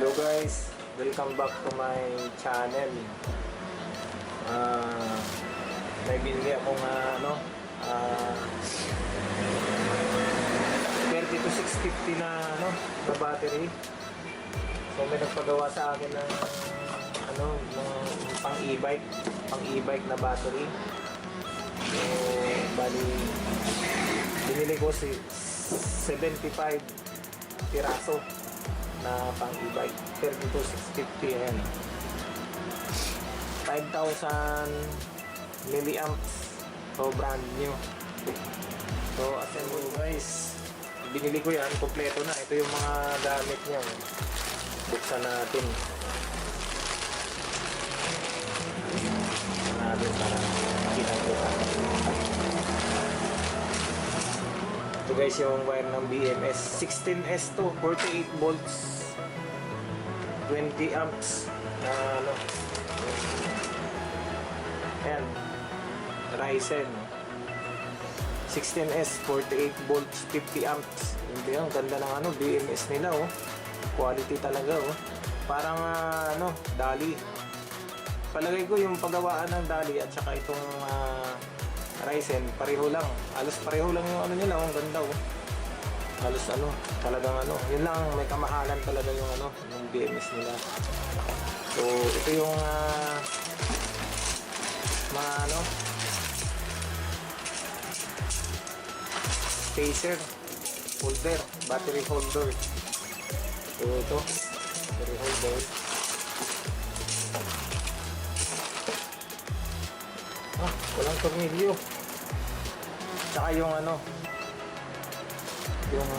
Hello guys, welcome back to my channel. May binili akong 32650 na na battery. So may nagpagawa sa akin ng pang e-bike na battery. So bali binili ko si 75 piraso na pang e-bike. 32650 yan. 5,000 milliamps. So brand new. So assemble guys. Binili ko yan, kompleto na. Ito yung mga gamit niya. Buksan natin. Para makita ko. Ito guys yung wire ng BMS 16S to 48 volts 20 amps na ayan, Ryzen 16S 48 volts 50 amps. Hindi, ang ganda ng BMS nila quality talaga parang Dali. Palagay ko yung paggawaan ng Dali at saka itong Ryzen pareho lang, halos pareho lang yung nila. Ang ganda halos talagang yun lang, may kamahalan talaga yung yung BMS nila. So ito yung mga spacer holder, battery holder. So ito battery holder. Walang tornilyo. Tsaka yung yung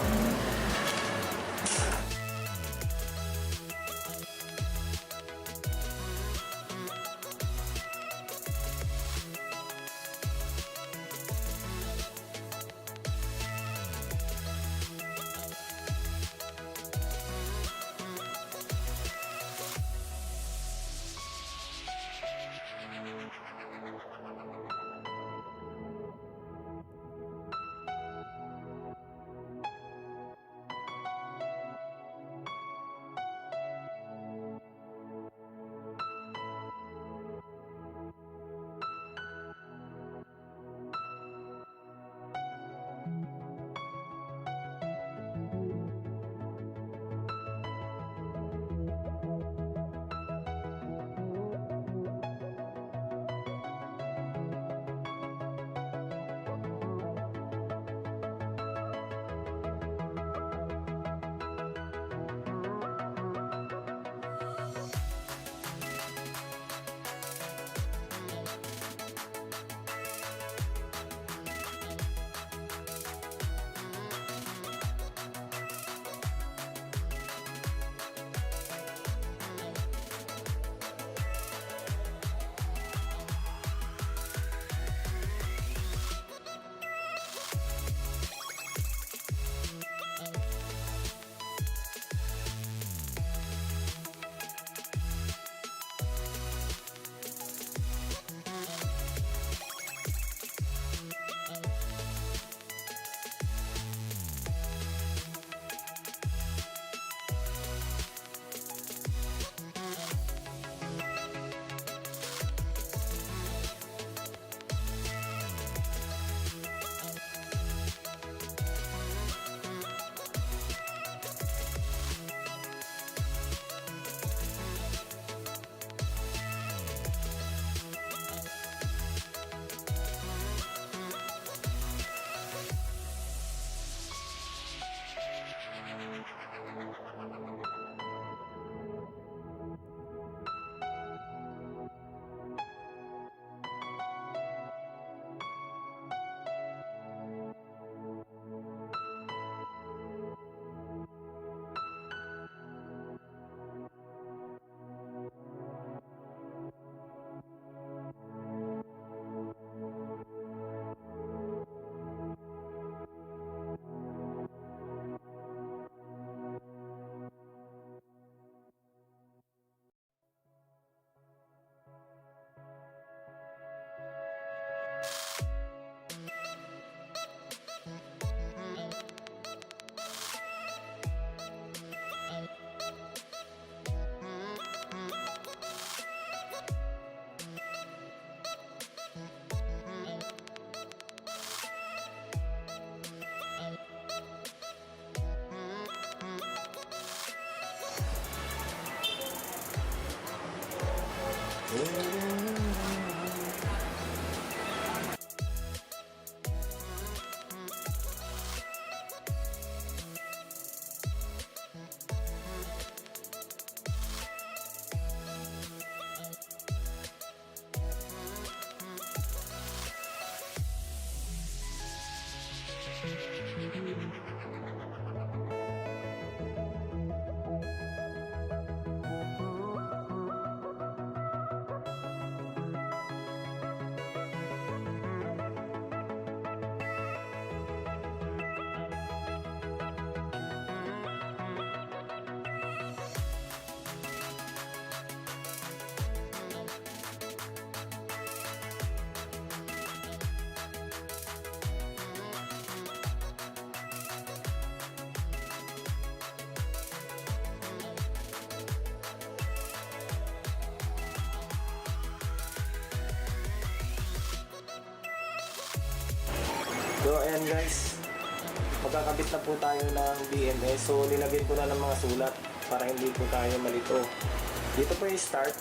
ayan guys, magkakabit na po tayo ng BMS. So nilagyan ko na ng mga sulat para hindi po tayo malito. Dito po yung start.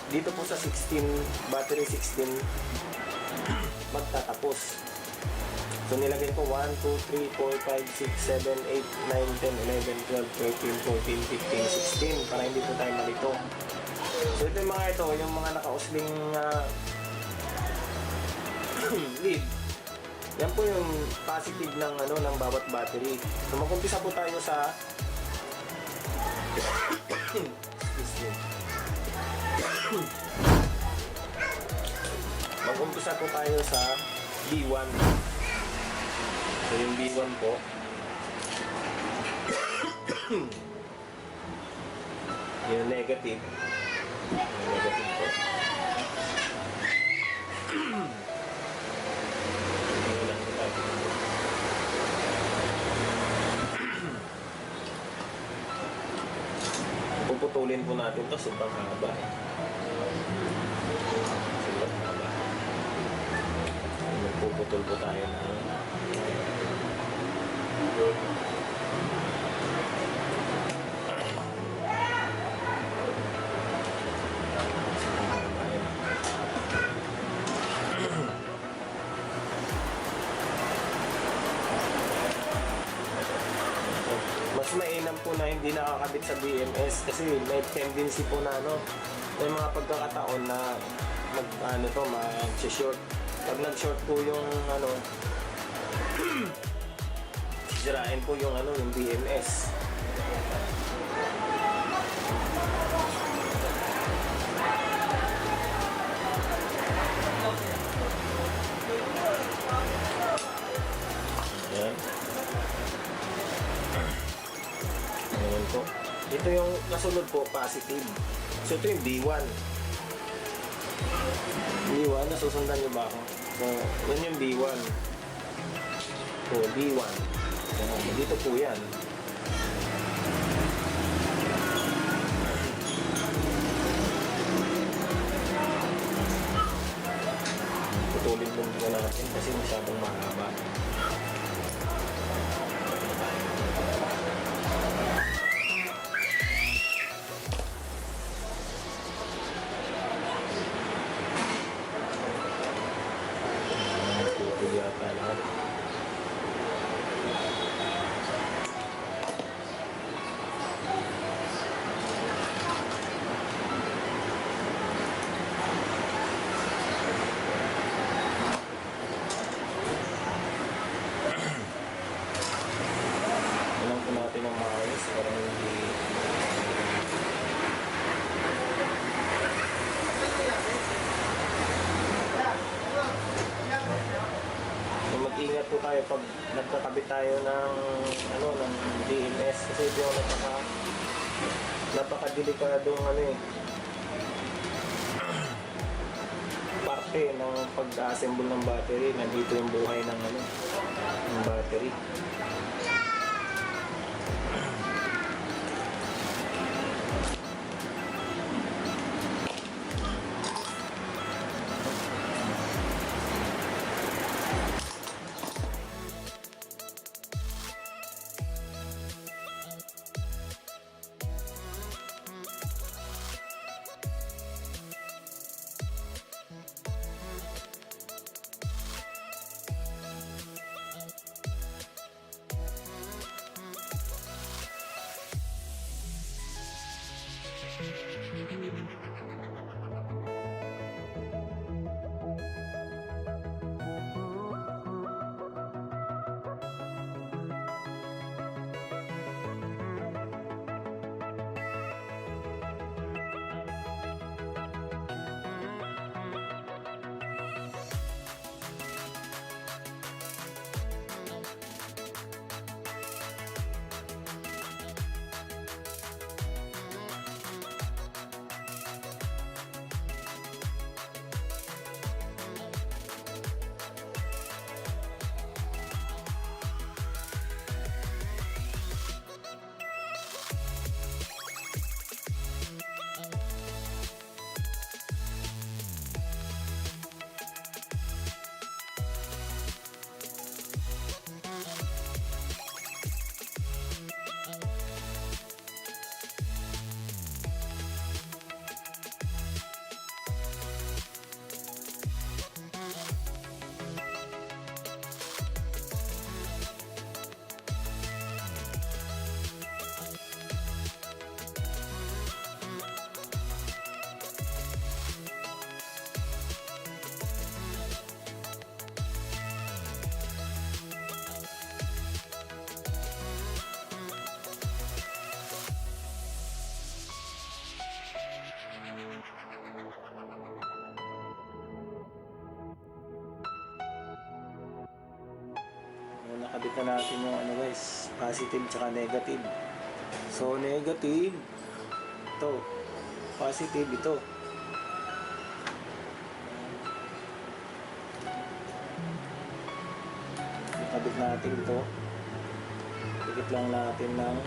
Dito po sa 16, battery 16 magtatapos. So nilagyan ko 1, 2, 3, 4, 5, 6, 7, 8, 9, 10, 11, 12, 13, 14, 15, 16 para hindi po tayo malito. So ito yung mga ito, yung mga nakausling lead. Yan po yung positive ng ano ng bawat battery. So mag-umpisa po tayo sa mag-umpisa po tayo sa B1. So yung B1 po yung negative. Yung negative po. Puputulin po natin ito. Sobrang haba. Sobrang haba. Magpuputol po tayo na mas mainam po na hindi nakakabit sa BMS kasi may tendency po na ano, may mga pagkakataon na mag-short. Pag nag-short po yung ano, sisirain po yung ano, yung BMS. Ayan. Ayan po. Ito yung kasunod po, positive. So ito yung B1. B1, nasusundan nyo ba ako? So, yan yung B1. So, B1. So, dito po yan. Putulin mo muna natin kasi masyadong mahaba. Yata lahat. Alam po natin ang maayos para hindi mag-ingat po tayo pag nagkakabit tayo ng ano ng DMS kasi ito yung napaka-delikadong ano parte ng pag-assemble ng battery. Nandito yung buhay ng ano ng battery. Kabit na natin yung ano guys, positive tsaka negative. So negative, ito. Positive, ito. Kabit natin ito. Pikit lang natin ng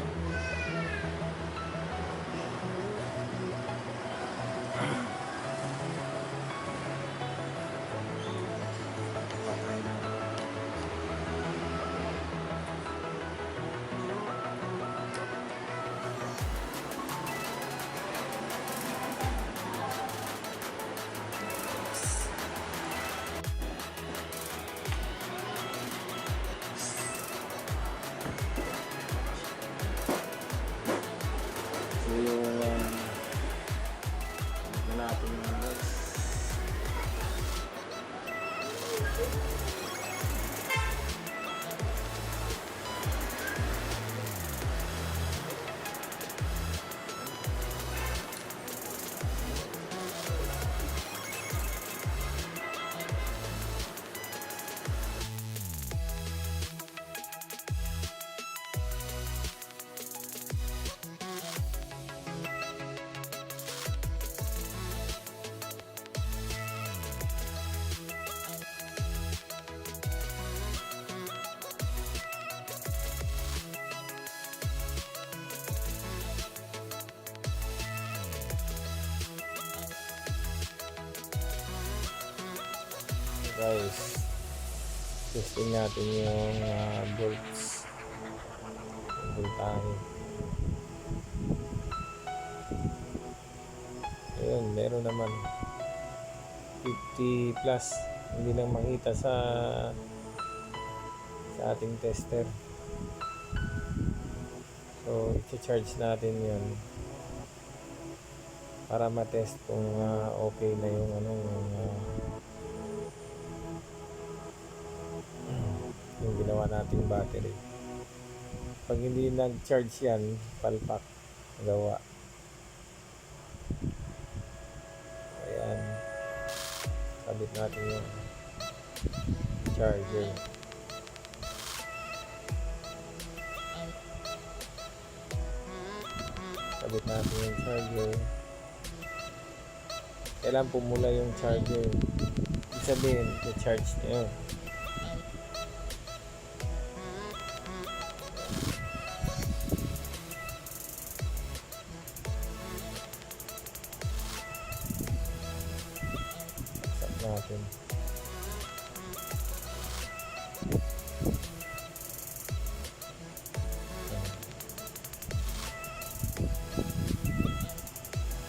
yung natin yung guys. Guys, testing natin yung bolts, voltahe. Ayun, meron naman 50 plus, hindi lang makita sa ating tester. So i-charge natin yun para matest kung okay na yung yung ginawa nating battery. Pag hindi nag-charge yan, palpak gawa. Ayan, kabit natin yung charger. Kabit natin yung charger. Kailan pumula yung charger, ibig sabihin i-charge niya yun. Natin.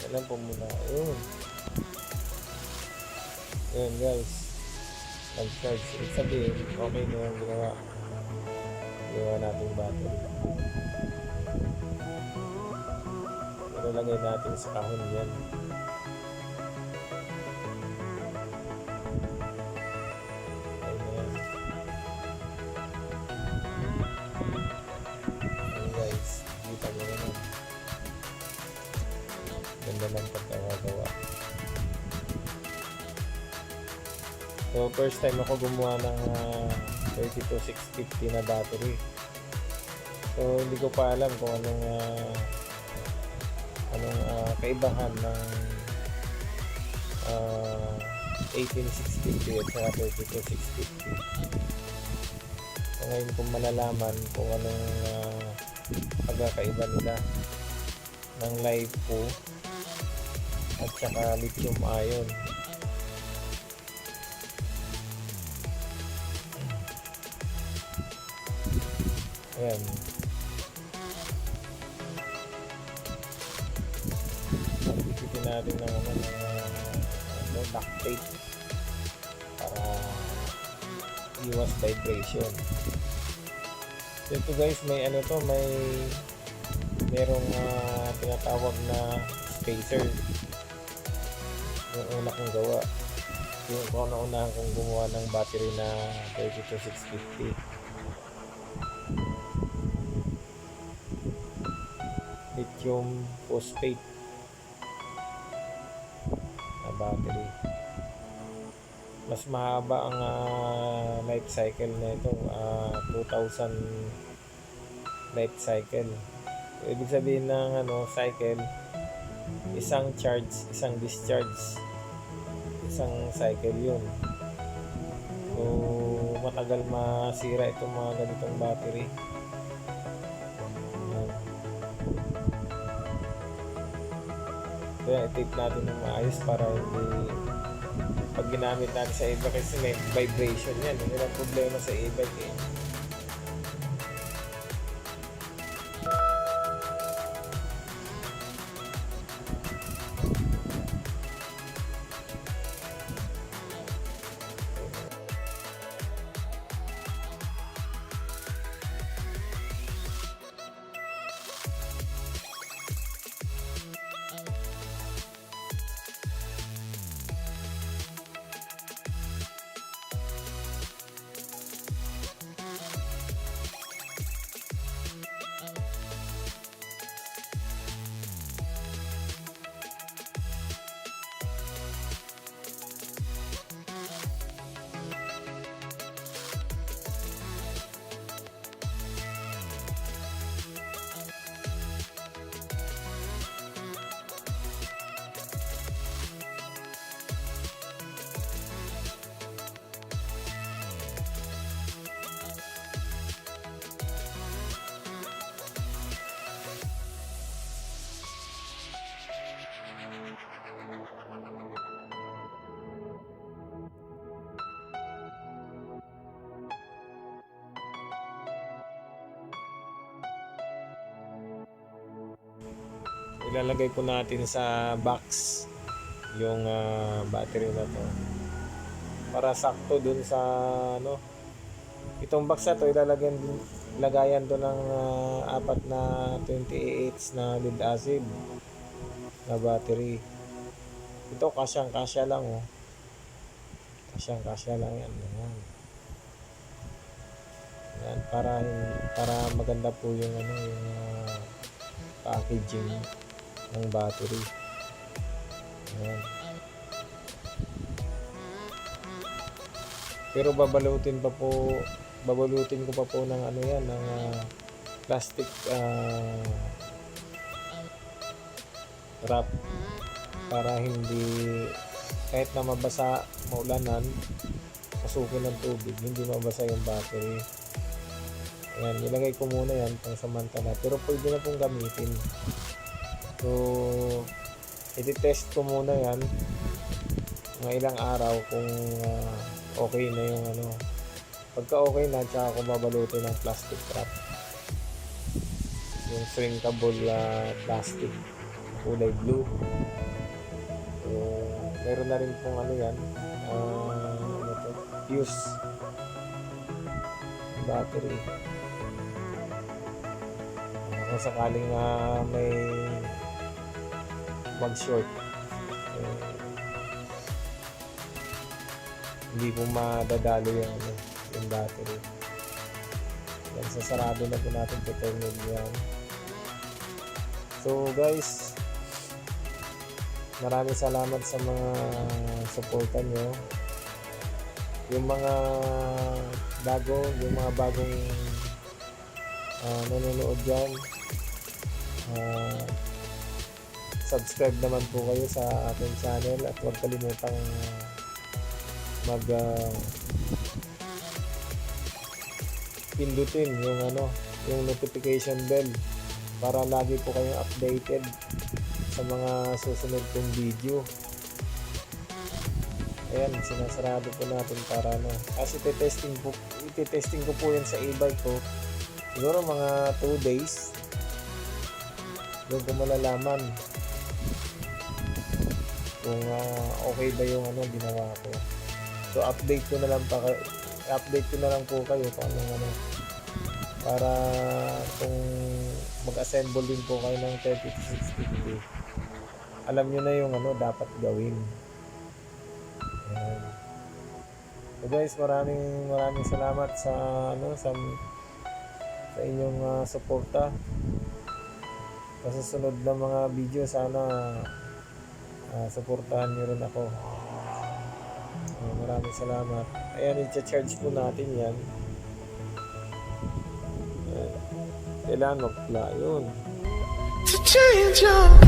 Kailan po muna? Ayun. Ayun guys. Nag-charge. Ibig sabihin, okay na yung ginawa natin battery. Ilalagay natin sa kahon yan. Ganda ng pagkakagawa. So first time ako gumawa ng 32650 na battery. So hindi ko pa alam kung anong kaibahan ng 18650 at saka 32650. So ngayon kung malalaman kung anong pagkakaiba nila ng LiPo at saka lithium ion. Ayan. Pagpipitin natin ng duct tape para iwas vibration. So ito guys, may merong tinatawag na spacer. Yung una kong gawa, yung kauna-unahan kong gumawa ng battery na 32650. Lithium phosphate na battery. mas mahaba ang life cycle na ito, 2,000 life cycle. So, ibig sabihin ng cycle, isang charge, isang discharge, isang cycle yun. So matagal masira itong mga ganitong battery. Kaya i-tape natin ng maayos para hindi pag ginamit natin sa e-bike, kasi may vibration yan. Yun ang problema sa e-bike eh. Ilalagay po natin sa box yung battery na to para sakto dun sa itong box na to. Lagayan to ng apat na 28 na lead acid na battery. Ito kasyang-kasya lang kasyang-kasya lang yan. Yan, para maganda po yung packaging ng battery. Ayan. Pero babalutin ko pa po ng ng plastic wrap para hindi, kahit na mabasa, maulanan, pasukin ng tubig, hindi mabasa yung battery. Ayan, nilagay ko muna yan pang samantala, pero pwede na pong gamitin. So iti-test ko muna yan mga ilang araw kung okay na yung pagka okay na, tsaka ko babalutin ng plastic wrap, yung shrinkable plastic kulay blue. So meron na rin pong yan fuse battery. Kung sakaling may mag-short, hindi po madadalo yung battery. Yan, sasarado na po natin ito yan. So guys, maraming salamat sa mga suporta nyo. Yung mga bagong nanonood dyan, subscribe naman po kayo sa ating channel at huwag kalimutang pindutin yung notification bell para lagi po kayong updated sa mga susunod kong video. Ayan, sinasarado po natin para kasi iti-testing ko po yan sa e-bike ko. Siguro mga 2 days doon ko malalaman kung okay ba yung ginawa ko. So update ko na lang po kayo kung para kung mag-assemble din po kayo ng 30-60, alam nyo na yung dapat gawin. Ayan. So guys, maraming salamat sa inyong suporta. Sa susunod na mga video, sana suportahan nyo rin ako. Maraming Maraming salamat. Ayan, i-charge po natin yan. Ayan. Kailangan mag-fly yun. To change your